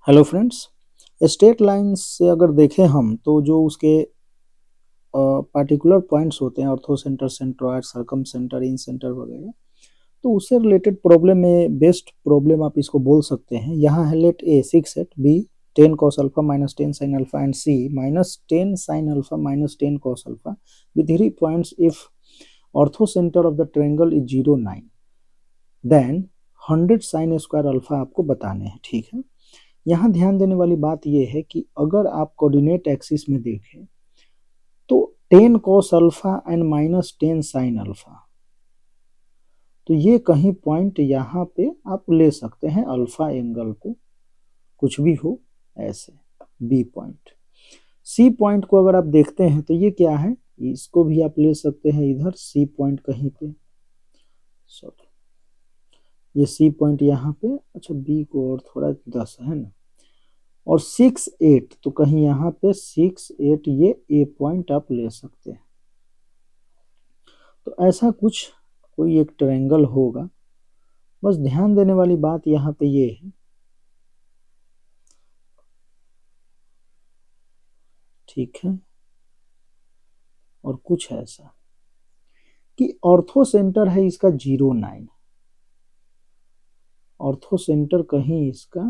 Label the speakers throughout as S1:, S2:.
S1: Hello friends, straight lines से अगर देखें हम तो जो उसके पार्टिकुलर पॉइंट्स होते हैं orthocentre, centroid, circumcentre, incentre वगैरह, तो उससे रिलेटेड प्रॉब्लम में बेस्ट प्रॉब्लम आप इसको बोल सकते हैं। यहाँ है let A 6 at B 10 cos alpha minus 10 sin alpha and C minus 10 sin alpha minus 10 cos alpha with 3 points if orthocentre of the triangle is 0 9 then 100 sin square alpha आपको बताने हैं। ठीक है, यहाँ ध्यान देने वाली बात यह है कि अगर आप कोऑर्डिनेट एक्सिस में देखें तो 10 cos alpha and minus 10 sin alpha, तो ये कहीं पॉइंट यहाँ पे आप ले सकते हैं अल्फा एंगल पे, कुछ भी हो ऐसे। बी पॉइंट, सी पॉइंट को अगर आप देखते हैं तो ये क्या है, इसको भी आप ले सकते हैं इधर सी पॉइंट कहीं पे, सॉरी ये सी पॉइंट यहाँ पे, अच्छा बी को और थोड़ा 10 है ना, और 6 8 तो कहीं यहाँ पे 6 8 ये ए पॉइंट आप ले सकते हैं। तो ऐसा कुछ कोई एक ट्रायंगल होगा। बस ध्यान देने वाली बात यहाँ पे ये है, ठीक है, और कुछ ऐसा कि ऑर्थो सेंटर है इसका 0 9, ऑर्थो सेंटर कहीं इसका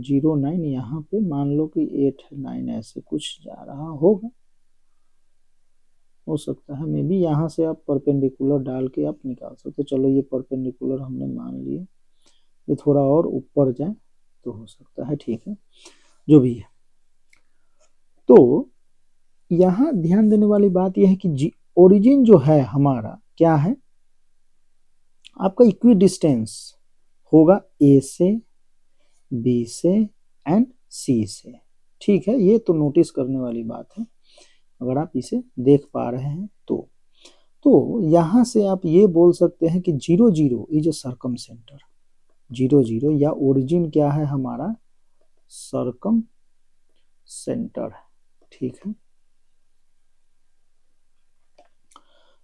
S1: 0 9 यहाँ पे मान लो कि 8 9 ऐसे कुछ जा रहा होगा, हो सकता है मे बी यहाँ से आप परपेंडिकुलर डाल के आप निकाल सकते। चलो ये परपेंडिकुलर हमने मान लिए, ये थोड़ा और ऊपर जाए तो हो सकता है, ठीक है, जो भी है। तो यहाँ ध्यान देने वाली बात यह है कि ओरिजिन जो है हमारा क्या है, आपका इक्वी डिस्टेंस होगा ए से, बी से एंड सी से। ठीक है, ये तो नोटिस करने वाली बात है अगर आप इसे देख पा रहे हैं तो यहाँ से आप ये बोल सकते हैं कि 0 0 इज ए सर्कम सेंटर, 0 0 या ओरिजिन क्या है हमारा, सर्कम सेंटर है। ठीक है,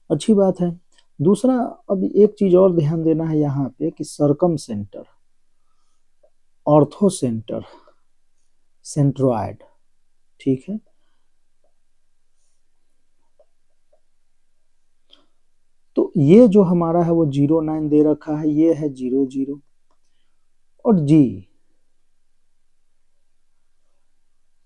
S1: अच्छी बात है। दूसरा, अब एक चीज और ध्यान देना है यहाँ पे कि circum centre, ortho centre, centroid, ठीक है, तो ये जो हमारा है वो 0 9 दे रखा है, ये है 0 0, और जी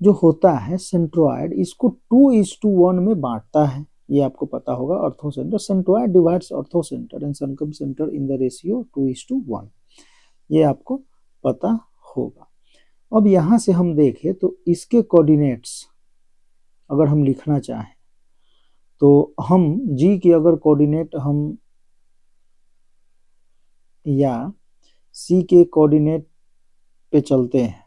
S1: जो होता है सेंट्रॉयड इसको 2:1 में बांटता है, ये आपको पता होगा। Ortho centre, centroid divides ortho centre and circum centre in the ratio 2:1, ये आपको पता होगा। अब यहां से हम देखें तो इसके कोऑर्डिनेट्स अगर हम लिखना चाहें तो हम जी की अगर कोऑर्डिनेट हम या सी के कोऑर्डिनेट पे चलते हैं,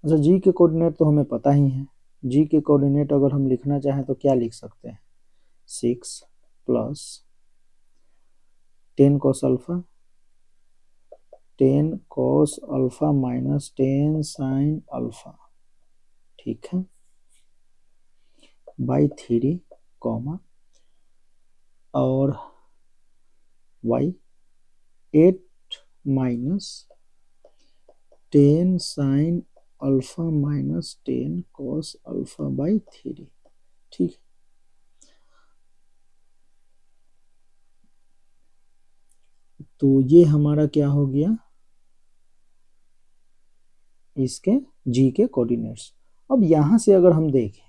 S1: अच्छा जी के कोऑर्डिनेट तो हमें पता ही है, जी के कोऑर्डिनेट अगर हम लिखना चाहें तो क्या लिख सकते हैं, 6 plus 10 cos alpha, 10 cos alpha minus 10 sin alpha, ठीक है, बाई 3 कॉमा और y 8 minus 10 sin alpha minus 10 cos alpha by 3, ठीक है। तो ये हमारा क्या हो गया, इसके जी के कोऑर्डिनेट्स। अब यहां से अगर हम देखें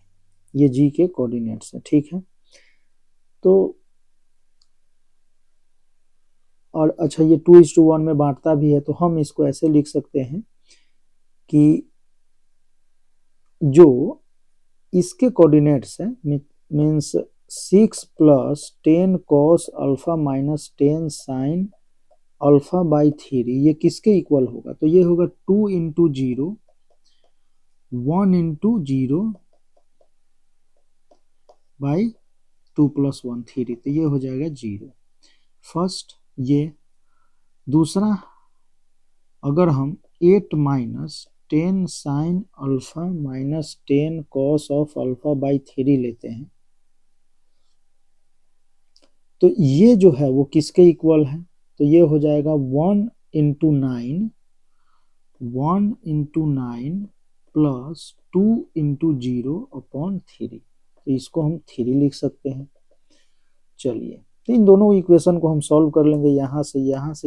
S1: ये जी के कोऑर्डिनेट्स है, ठीक है, तो और अच्छा ये 2:1 में बांटता भी है, तो हम इसको ऐसे लिख सकते हैं कि जो इसके कोऑर्डिनेट्स है means 6 plus 10 cos alpha minus 10 sin alpha by 3, ये किसके इक्वल होगा, तो ये होगा 2 इंटू 0 1 इंटू 0 बाई 2 प्लस 1 3, तो ये हो जाएगा 0 फर्स्ट। ये दूसरा, अगर हम 8 minus 10 sin alpha minus 10 cos of alpha by 3 लेते हैं तो ये जो है वो किसके इक्वल है, तो ये हो जाएगा 1 इंटू 9 1 इंटू 9 प्लस 2 इंटू 0/3। तो इसको हम 3 लिख सकते हैं। चलिए, तो इन दोनों इक्वेशन को हम सॉल्व कर लेंगे। यहाँ से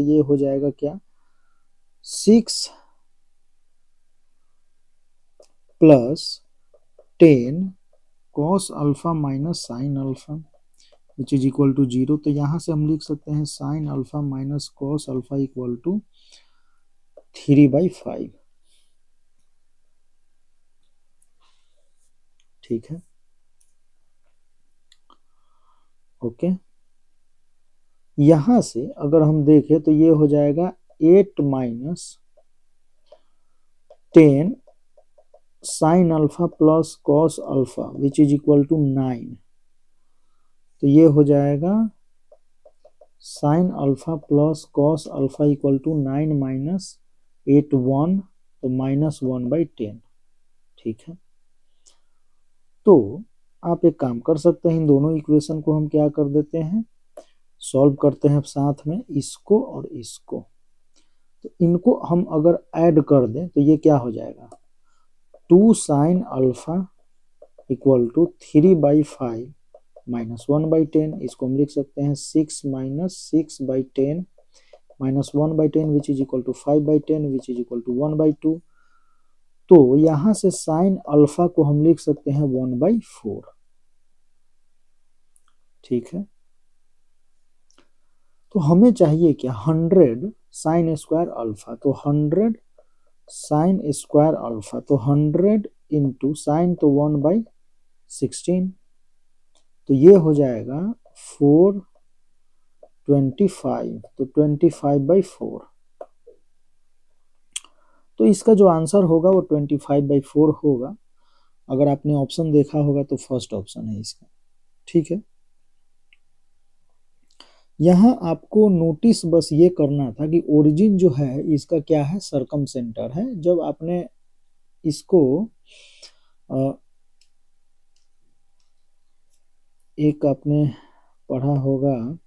S1: ये हो जाएगा क्या, 6 plus 10 cos alpha minus sine alpha which is equal to 0। तो यहाँ से हम लिख सकते हैं sine alpha minus cos alpha equal to 3/5। ठीक है, ओके। यहां से अगर हम देखें तो ये हो जाएगा 8 minus 10 sine alpha plus cos alpha which is equal to 9। तो ये हो जाएगा sine alpha plus cos alpha equal to 9 minus 8 1, तो -1/10। ठीक है, तो आप एक काम कर सकते हैं, इन दोनों इक्वेशन को हम क्या कर देते हैं, सॉल्व करते हैं साथ में, इसको और इसको। तो इनको हम अगर ऐड कर दें तो ये क्या हो जाएगा, 2 साइन अल्फा इक्वल टू 3/5 -1/10। इसको हम लिख सकते हैं 6 minus 6/10 -1/10 which is equal to 5/10 which is equal to 1/2। तो यहां से साइन अल्फा को हम लिख सकते हैं 1/4। ठीक है, तो हमें चाहिए क्या, 100 साइन स्क्वायर अल्फा। तो 100 साइन स्क्वायर अल्फा, तो 100 इंटू साइन तो 1/16। तो ये हो जाएगा 425, तो 25/4। तो इसका जो आंसर होगा वो 25/4 होगा। अगर आपने ऑप्शन देखा होगा तो फर्स्ट ऑप्शन है इसका। ठीक है, यहाँ आपको नोटिस बस ये करना था कि ओरिजिन जो है इसका क्या है, सरकम सेंटर है। जब आपने इसको एक आपने पढ़ा होगा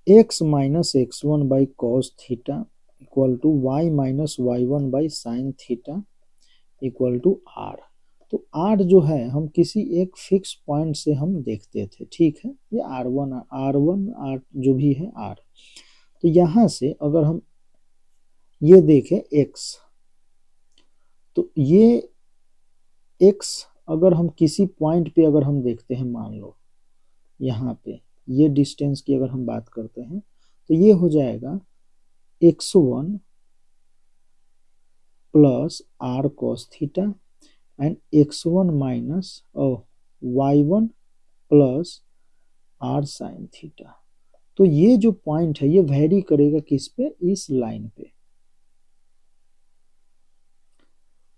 S1: x minus x1/cos θ equal to y minus y1/sin θ equal to r। तो r जो है हम किसी एक फिक्स पॉइंट से हम देखते थे। ठीक है, ये r1 r जो भी है r। तो यहाँ से अगर हम ये देखें x, तो ये x अगर हम किसी पॉइंट पे अगर हम देखते हैं, मान लो यहाँ पे ये डिस्टेंस की अगर हम बात करते हैं, तो ये हो जाएगा x1 plus r cos theta and x1 minus y1 plus r sin theta. तो ये जो पॉइंट है ये वेरी करेगा किस पे, इस लाइन पे।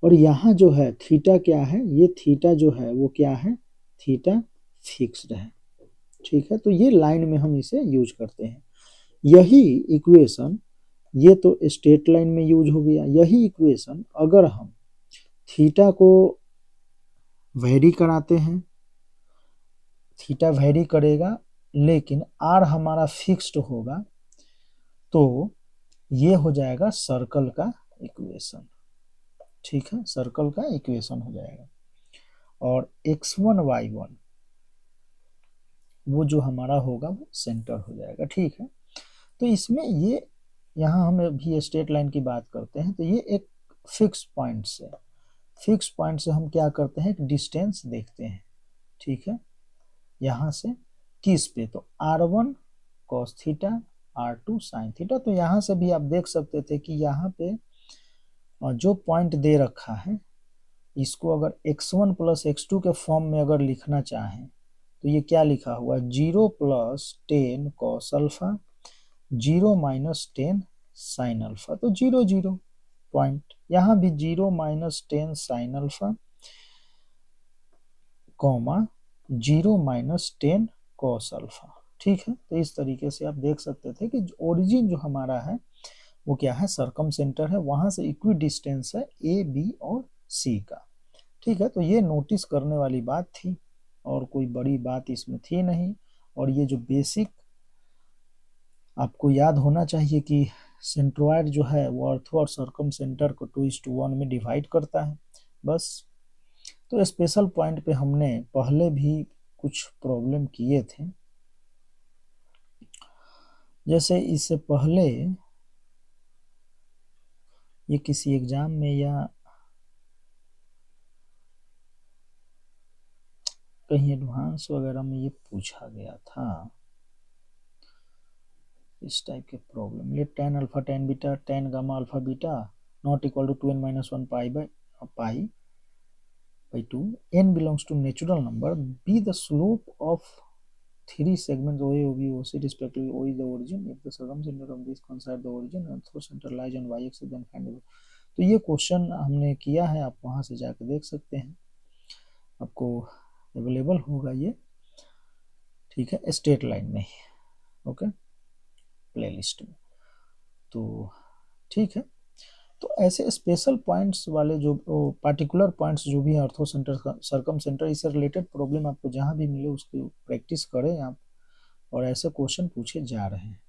S1: और यहाँ जो है थीटा क्या है, ये थीटा जो है वो क्या है, थीटा फिक्स्ड है। ठीक है, तो ये लाइन में हम इसे यूज करते हैं। यही इक्वेशन, ये तो स्ट्रेट लाइन में यूज हो गया। यही इक्वेशन अगर हम थीटा को वेरी कराते हैं, थीटा वेरी करेगा लेकिन आर हमारा फिक्स्ड होगा, तो ये हो जाएगा सर्कल का इक्वेशन। ठीक है, सर्कल का इक्वेशन हो जाएगा। और x1 y1 वो जो हमारा होगा वो सेंटर हो जाएगा। ठीक है, तो इसमें ये यहाँ हम अभी स्ट्रेट लाइन की बात करते हैं, तो ये एक फिक्स पॉइंट से हम क्या करते हैं, एक डिस्टेंस देखते हैं। ठीक है, यहाँ से किस पे, तो r1 cos theta r2 sin theta. तो यहाँ से भी आप देख सकते थे कि यहाँ पे जो पॉइंट दे रखा है, इसको अगर x1 प्लस x2 के फॉर्म में अगर लिखना चाहें तो ये क्या लिखा हुआ, 0 plus 10 cos alpha 0 minus 10 sine alpha. तो 0 0 पॉइंट, यहाँ भी 0 minus 10 sine alpha comma 0 minus 10 cos alpha. ठीक है, तो इस तरीके से आप देख सकते थे कि ओरिजिन जो हमारा है वो क्या है, सरकम सेंटर है, वहां से इक्वी डिस्टेंस है ए बी और सी का। ठीक है, तो ये नोटिस करने वाली बात थी और कोई बड़ी बात इसमें थी नहीं। और ये जो बेसिक आपको याद होना चाहिए कि सेंट्रोइड जो है वो ऑर्थो और सर्कम सेंटर को 2:1 में डिवाइड करता है बस। तो स्पेशल पॉइंट पे हमने पहले भी कुछ प्रॉब्लम किए थे, जैसे इससे पहले ये किसी एग्जाम में या कहीं एडवांस वगैरह में ये पूछा गया था, इस टाइप के problem. Let tan alpha tan beta tan gamma alpha beta not equal to 2n-1 pi 2, n belongs to natural number, be the slope of 3 segments OA, OB, OC respectively. O is the origin. If the circumcenter of this coincide the origin and through center lies on y axis, then find it. तो ये question हमने किया है, आप वहां से जाकर देख सकते हैं, आपको अवेलेबल होगा ये, ठीक है, स्ट्रेट लाइन में, ओके, प्लेलिस्ट में। तो ठीक है, तो ऐसे स्पेशल पॉइंट्स वाले जो पार्टिकुलर पॉइंट्स जो भी ऑर्थो सेंटर सर्कम सेंटर इससे रिलेटेड प्रॉब्लम आपको जहां भी मिले उसकी प्रैक्टिस करें आप, और ऐसे क्वेश्चन पूछे जा रहे हैं।